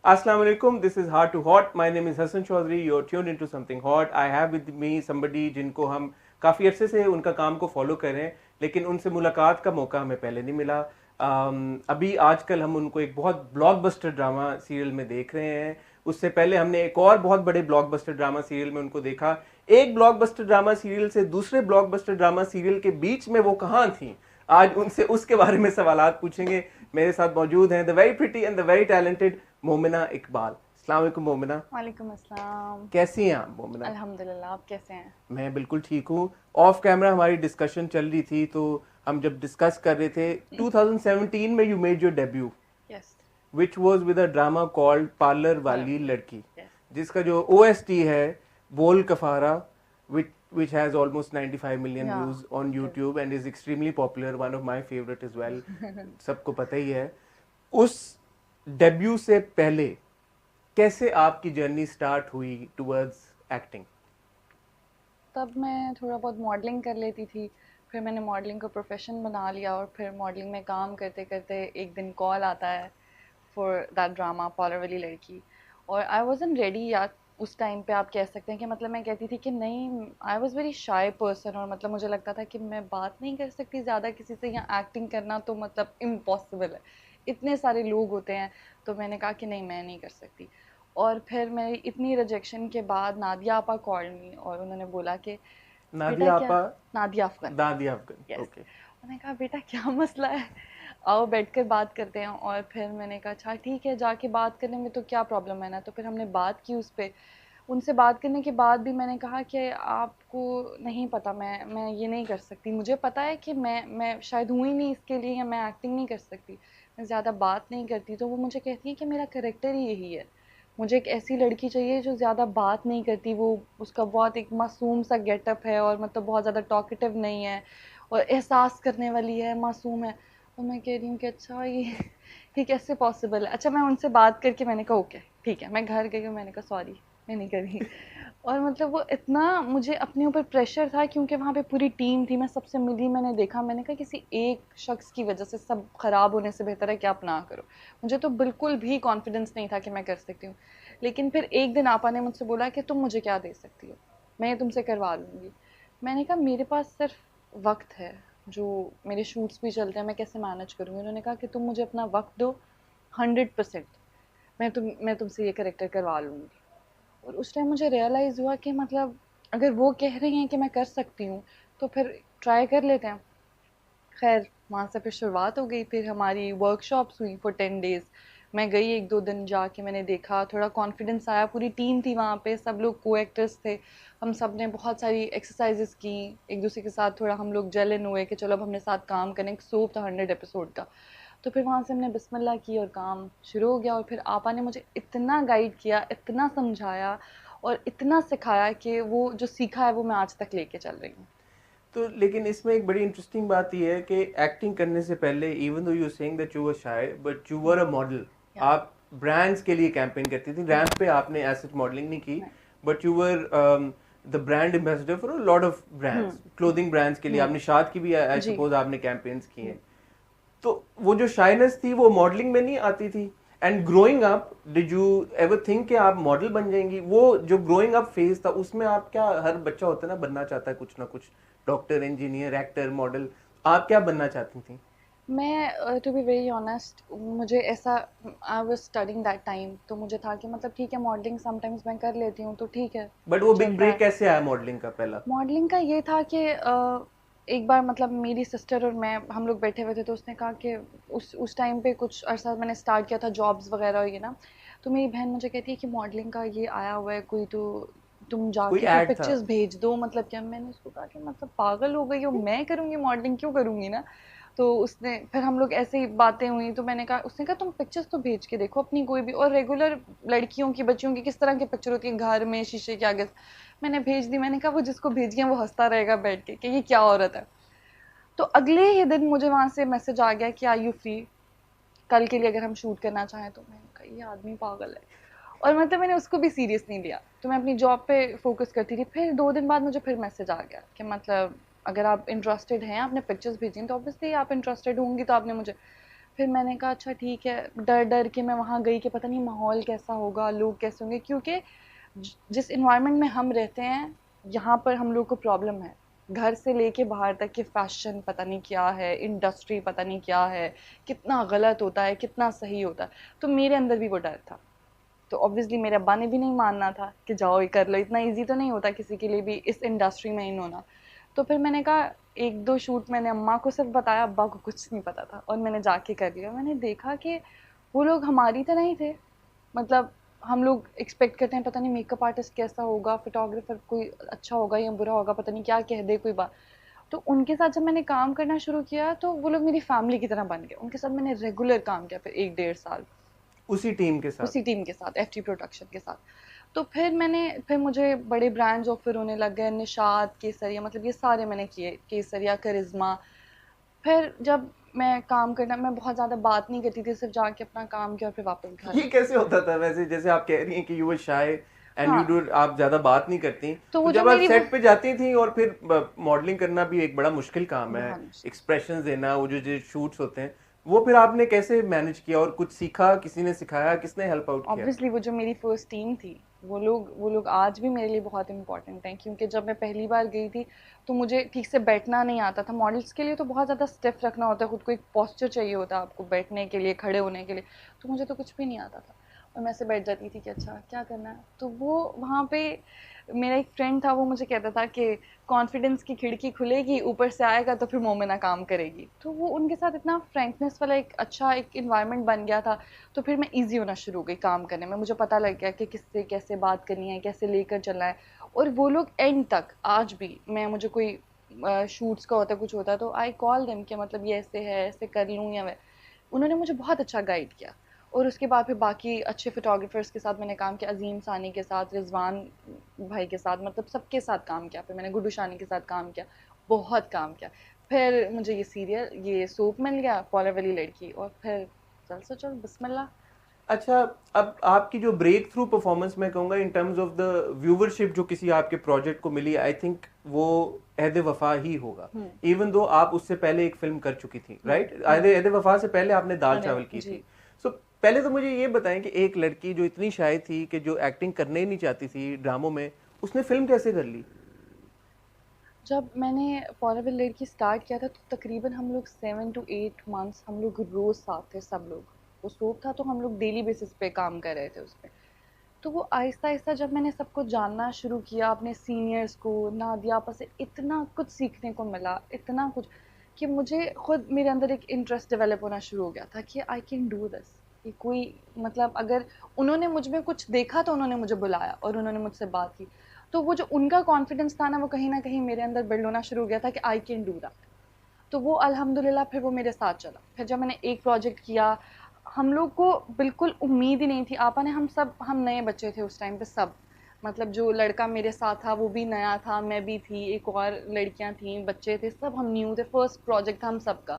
Assalamu alaikum. This is Hard to Hot. My name is Hassan Chaudhary. You're tuned into something hot. I have with me somebody जिनको हम काफ़ी अरसे से उनका काम को फॉलो कर रहे हैं, लेकिन उनसे मुलाकात का मौका हमें पहले नहीं मिला. अभी आजकल हम उनको एक बहुत ब्लॉकबस्टर ड्रामा सीरियल में देख रहे हैं. उससे पहले हमने एक और बहुत बड़े ब्लॉकबस्टर ड्रामा सीरियल में उनको देखा. एक ब्लॉकबस्टर ड्रामा सीरियल से दूसरे ब्लॉकबस्टर ड्रामा सीरियल के बीच में वो कहाँ थी. आज उनसे उसके बारे में सवालात पूछेंगे. मेरे साथ मौजूद हैं the very pretty and the very talented Momina Iqbal. अस्सलाम वालेकुम मोमिना. वालेकुम अस्सलाम. कैसी हैं आप मोमिना? अल्हम्दुलिल्लाह, आप कैसे हैं? मैं बिल्कुल ठीक हूँ. ऑफ कैमरा हमारी डिस्कशन चल रही थी, तो हम जब डिस्कस कर रहे थे 2017 में you made your debut yes which was with a drama called parlour वाली लड़की, जिसका जो OST है बोल कफारा, which has almost 95 million views on YouTube and is extremely popular, one of my favorite as well. सबको पता ही है. उस डेब्यू से पहले कैसे आपकी जर्नी स्टार्ट हुई टुवर्ड्स एक्टिंग? तब मैं थोड़ा बहुत मॉडलिंग कर लेती थी, फिर मैंने मॉडलिंग को प्रोफेशन बना लिया और फिर मॉडलिंग में काम करते करते एक दिन कॉल आता है फॉर दैट ड्रामा पार्लर वाली लड़की, और आई वॉजंट रेडी. या उस टाइम पे आप कह सकते हैं कि मतलब मैं कहती थी कि नहीं, I was very shy person, और मतलब मुझे लगता था कि मैं बात नहीं कर सकती ज़्यादा किसी से, या एक्टिंग करना तो मतलब इम्पॉसिबल है, इतने सारे लोग होते हैं. तो मैंने कहा कि नहीं, मैं नहीं कर सकती. और फिर मेरी इतनी रिजेक्शन के बाद नादिया आपा कॉल मी, और उन्होंने बोला कि नादिया आपा? नादिया अफगन. नादिया अफगन, यस. ओके. उन्होंने कहा बेटा क्या मसला है, आओ बैठकर बात करते हैं. और फिर मैंने कहा अच्छा ठीक है, जाके बात करने में तो क्या प्रॉब्लम है ना. तो फिर हमने बात की उस पर. उनसे बात करने के बाद भी मैंने कहा कि आपको नहीं पता, मैं ये नहीं कर सकती. मुझे पता है कि मैं शायद हुई नहीं इसके लिए, या मैं एक्टिंग नहीं कर सकती, मैं ज़्यादा बात नहीं करती. तो वो मुझे कहती है कि मेरा कैरेक्टर ही यही है, मुझे एक ऐसी लड़की चाहिए जो ज़्यादा बात नहीं करती, वो उसका बहुत एक मासूम सा गेटअप है, और मतलब बहुत ज़्यादा टॉकेटिव नहीं है, और एहसास करने वाली है, मासूम है. और मैं कह रही हूँ कि अच्छा ये कैसे पॉसिबल है. अच्छा, मैं उनसे बात करके मैंने कहा ओके ठीक है. मैं घर गई और मैंने कहा सॉरी, मैं नहीं कर रही. और मतलब वो इतना मुझे अपने ऊपर प्रेशर था, क्योंकि वहाँ पे पूरी टीम थी, मैं सबसे मिली, मैंने देखा, मैंने कहा किसी एक शख्स की वजह से सब ख़राब होने से बेहतर है कि आप ना करो. मुझे तो बिल्कुल भी कॉन्फिडेंस नहीं था कि मैं कर सकती हूँ. लेकिन फिर एक दिन आपा ने मुझसे बोला कि तुम मुझे क्या दे सकती हो, मैं ये तुमसे करवा लूँगी. मैंने कहा मेरे पास सिर्फ वक्त है, जो मेरे शूट्स भी चलते हैं, मैं कैसे मैनेज करूँगी. उन्होंने कहा कि तुम मुझे अपना वक्त दो 100%, मैं तुमसे ये करेक्टर करवा लूँगी. और उस टाइम मुझे रियलाइज़ हुआ कि मतलब अगर वो कह रही हैं कि मैं कर सकती हूँ, तो फिर ट्राई कर लेते हैं. खैर वहाँ से फिर शुरुआत हो गई. फिर हमारी वर्कशॉप्स हुई फॉर 10 डेज़. मैं गई 1-2 दिन, जाके मैंने देखा, थोड़ा कॉन्फिडेंस आया. पूरी टीम थी वहाँ पे, सब लोग को एक्टर्स थे, हम सब ने बहुत सारी एक्सरसाइजेस की, एक दूसरे के साथ थोड़ा हम लोग जेल इन हुए कि चलो अब हमने साथ काम करें. एक सोप था 100 एपिसोड का. तो फिर वहाँ से हमने बिस्मिल्लाह की और काम शुरू हो गया. और फिर आपा ने मुझे इतना गाइड किया, इतना समझाया और इतना सिखाया कि वो जो सीखा है वो मैं आज तक लेके चल रही हूँ. तो लेकिन इसमें एक बड़ी इंटरेस्टिंग बात यह है कि एक्टिंग करने से पहले, even though you saying that you were shy, but you were a model. आप ब्रांड्स के लिए कैंपेन करती थी. रैंप पे आपने एज मॉडलिंग नहीं की, but you were the brand ambassador for a lot of brands, clothing brands के लिए. आपने शाद की भी आई सपोज आपने कैंपेन्स किए हैं. तो वो जो शाइनेस थी वो मॉडलिंग में नहीं आती थी. And growing up, did you ever think कि आप मॉडल बन जाएंगी? वो जो ग्रोइंग अप फेज था उसमें आप क्या, हर बच्चा होता है ना, बनना चाहता है कुछ ना कुछ, डॉक्टर, इंजीनियर, एक्टर, मॉडल. आप क्या बनना चाहती थी? मैं टू बी वेरी ऑनेस्ट, मुझे ऐसा, I was studying that time, तो मुझे था कि मतलब ठीक है मॉडलिंग समटाइम्स मैं कर लेती हूँ, तो ठीक है बट वो बिग चलता ब्रेक है. कैसे आया मॉडलिंग का पहला? मॉडलिंग का ये था कि एक बार मतलब मेरी सिस्टर और मैं, हम लोग बैठे हुए थे, तो उसने कहा कि उस टाइम पे कुछ अरसा मैंने स्टार्ट किया था जॉब्स वगैरह और ये ना. तो मेरी बहन मुझे कहती है कि मॉडलिंग का ये आया हुआ है कोई, तो तुम कोई जाके फिर एड था? पिक्चर्स भेज दो. मतलब क्या, मैंने उसको कहा कि मतलब पागल हो गई हो, मैं करूँगी मॉडलिंग, क्यों करूँगी ना. तो उसने फिर हम लोग ऐसे ही बातें हुई, तो मैंने कहा, उसने कहा तुम पिक्चर्स तो भेज के देखो अपनी कोई भी, और रेगुलर लड़कियों की, बच्चियों की किस तरह की पिक्चर होती है घर में शीशे के आगे. मैंने भेज दी. मैंने कहा वो जिसको भेज गया वो हंसता रहेगा बैठ के कि ये क्या औरत है. तो अगले ही दिन मुझे वहाँ से मैसेज आ गया कि आर यू फ्री कल के लिए, अगर हम शूट करना चाहें. तो मैंने कहा ये आदमी पागल है, और मतलब मैंने उसको भी सीरियस नहीं लिया, तो मैं अपनी जॉब पे फोकस करती थी. फिर 2 दिन बाद मुझे फिर मैसेज आ गया कि मतलब अगर आप इंटरेस्टेड हैं, आपने पिक्चर्स भेजी, तो ऑब्वियसली आप इंटरेस्टेड होंगी, तो आपने मुझे. پھر میں نے کہا اچھا ٹھیک ہے. ڈر ڈر کے میں وہاں گئی کہ پتہ نہیں ماحول کیسا ہوگا, لوگ کیسے ہوں گے, کیونکہ جس انوائرمنٹ میں ہم رہتے ہیں یہاں پر ہم لوگ کو پرابلم ہے. گھر سے لے کے باہر تک کہ فیشن پتہ نہیں کیا ہے, انڈسٹری پتہ نہیں کیا ہے, کتنا غلط ہوتا ہے, کتنا صحیح ہوتا ہے. تو میرے اندر بھی وہ ڈر تھا. تو obviously میرے ابا نے بھی نہیں ماننا تھا کہ جاؤ یہ کر لو, اتنا ایزی تو نہیں ہوتا کسی کے لیے بھی اس انڈسٹری میں ان ہونا. تو پھر میں نے کہا ایک دو شوٹ میں نے اماں کو صرف بتایا, ابا کو کچھ نہیں پتا تھا, اور میں نے جا کے کر لیا. میں نے دیکھا کہ وہ لوگ ہماری طرح ہی تھے. مطلب ہم لوگ ایکسپیکٹ کرتے ہیں پتہ نہیں میک اپ آرٹسٹ کیسا ہوگا, فوٹوگرافر کوئی اچھا ہوگا یا برا ہوگا, پتہ نہیں کیا کہہ دے کوئی بات. تو ان کے ساتھ جب میں نے کام کرنا شروع کیا تو وہ لوگ میری فیملی کی طرح بن گئے. ان کے ساتھ میں نے ریگولر کام کیا پھر 1-1.5 سال اسی ٹیم کے ساتھ. اسی ٹیم کے ساتھ, ایف ٹی پروڈکشن کے ساتھ. تو پھر مجھے بڑے برانڈز آفر ہونے لگ گئے, نشاد, کیسریا, مطلب یہ سارے میں نے کیے, کیسریا, کرزما. پھر جب میں کام کرنا, میں بہت زیادہ بات نہیں کرتی تھی, صرف جا کے اپنا کام کیا اور پھر واپس گھر. یہ کیسے ہوتا تھا ویسے, جیسے آپ کہہ رہی ہیں کہ یو ور شائے اینڈ ہاں, یو ڈو, آپ زیادہ بات نہیں کرتی, تو تو وہ جو جب آپ میری سیٹ پہ جاتی تھیں, اور پھر ماڈلنگ کرنا بھی ایک بڑا مشکل کام ہے, بہت مشکل. ایکسپریشنز دینا, وہ جو شوٹس ہوتے ہیں, وہ پھر آپ نے کیسے مینج کیا, اور کچھ سیکھا, کسی نے سکھایا, کس نے ہیلپ آؤٹ کیا؟ obviously وہ جو میری فرسٹ ٹیم تھی, وہ لوگ آج بھی میرے لیے بہت امپورٹنٹ ہیں, کیونکہ جب میں پہلی بار گئی تھی تو مجھے ٹھیک سے بیٹھنا نہیں آتا تھا. ماڈلس کے لیے تو بہت زیادہ اسٹیف رکھنا ہوتا ہے خود کو, ایک پوسچر چاہیے ہوتا ہے آپ کو بیٹھنے کے لیے, کھڑے ہونے کے لیے. تو مجھے تو کچھ بھی نہیں آتا تھا, اور میں سے بیٹھ جاتی تھی کہ اچھا کیا کرنا ہے. تو وہ وہاں پہ میرا ایک فرینڈ تھا, وہ مجھے کہتا تھا کہ کانفیڈنس کی کھڑکی کھلے گی, اوپر سے آئے گا تو پھر مومنہ کام کرے گی. تو وہ ان کے ساتھ اتنا فرینکنیس والا ایک اچھا ایک انوائرمنٹ بن گیا تھا. تو پھر میں ایزی ہونا شروع ہو گئی کام کرنے میں, مجھے پتہ لگ گیا کہ کس سے کیسے بات کرنی ہے, کیسے لے کر چلنا ہے. اور وہ لوگ اینڈ تک آج بھی, مجھے کوئی شوٹس کا ہوتا ہے, کچھ ہوتا ہے, تو آئی کال دیم کہ مطلب یہ ایسے ہے, ایسے کر لوں یا انہوں نے مجھے بہت اچھا گائیڈ کیا. اور اس کے بعد پھر باقی اچھے فوٹوگرافرس کے ساتھ میں نے کام کیا, عظیم ثانی کے ساتھ, رضوان بھائی کے ساتھ, مطلب سب کے ساتھ کام کیا. پھر میں نے گڈو شانی کے ساتھ کام کیا, بہت کام کیا. پھر مجھے یہ سیریل, یہ سوپ مل گیا, پالا والی لڑکی, اور پھر چل سو چل بسم اللہ. اچھا, اب آپ کی جو بریک تھرو پرفارمنس میں کہوں گا in terms of the viewership جو کسی آپ کے پروجیکٹ کو ملی, آئی تھنک وہ عہد وفا ہی ہوگا, ایون دو آپ اس سے پہلے ایک فلم کر چکی تھی, رائٹ؟ عہد وفا سے پہلے آپ نے دال چاول کی تھی. سو پہلے تو مجھے یہ بتائیں کہ ایک لڑکی جو اتنی شائع تھی کہ جو ایکٹنگ کرنے ہی نہیں چاہتی تھی ڈراموں میں, اس نے فلم کیسے کر لی؟ جب میں نے پالا والی لڑکی اسٹارٹ کیا تھا تو تقریباً ہم لوگ 7 to 8 months ہم لوگ روز ساتھ تھے سب لوگ. وہ سوپ تھا تو ہم لوگ ڈیلی بیسس پہ کام کر رہے تھے اس پہ. تو وہ آہستہ آہستہ جب میں نے سب کو جاننا شروع کیا, اپنے سینئرس کو, نادیہ آپا سے اتنا کچھ سیکھنے کو ملا, اتنا کچھ, کہ مجھے خود میرے اندر ایک انٹرسٹ ڈیولپ ہونا شروع ہو گیا تھا کہ آئی کین ڈو دس. کہ کوئی مطلب اگر انہوں نے مجھ میں کچھ دیکھا تو انہوں نے مجھے بلایا اور انہوں نے مجھ سے بات کی, تو وہ جو ان کا کانفیڈنس تھا نا, وہ کہیں نہ کہیں میرے اندر بلڈ ہونا شروع ہو گیا تھا کہ آئی کین ڈو دیٹ. تو وہ الحمدللہ پھر وہ میرے ساتھ چلا. پھر جب میں نے ایک پروجیکٹ کیا, ہم لوگ کو بالکل امید ہی نہیں تھی. آپا نے, ہم نئے بچے تھے اس ٹائم پہ سب, مطلب جو لڑکا میرے ساتھ تھا وہ بھی نیا تھا, میں بھی تھی, ایک اور لڑکیاں تھیں, بچے تھے, سب ہم نیو تھے, فرسٹ پروجیکٹ تھا ہم سب کا.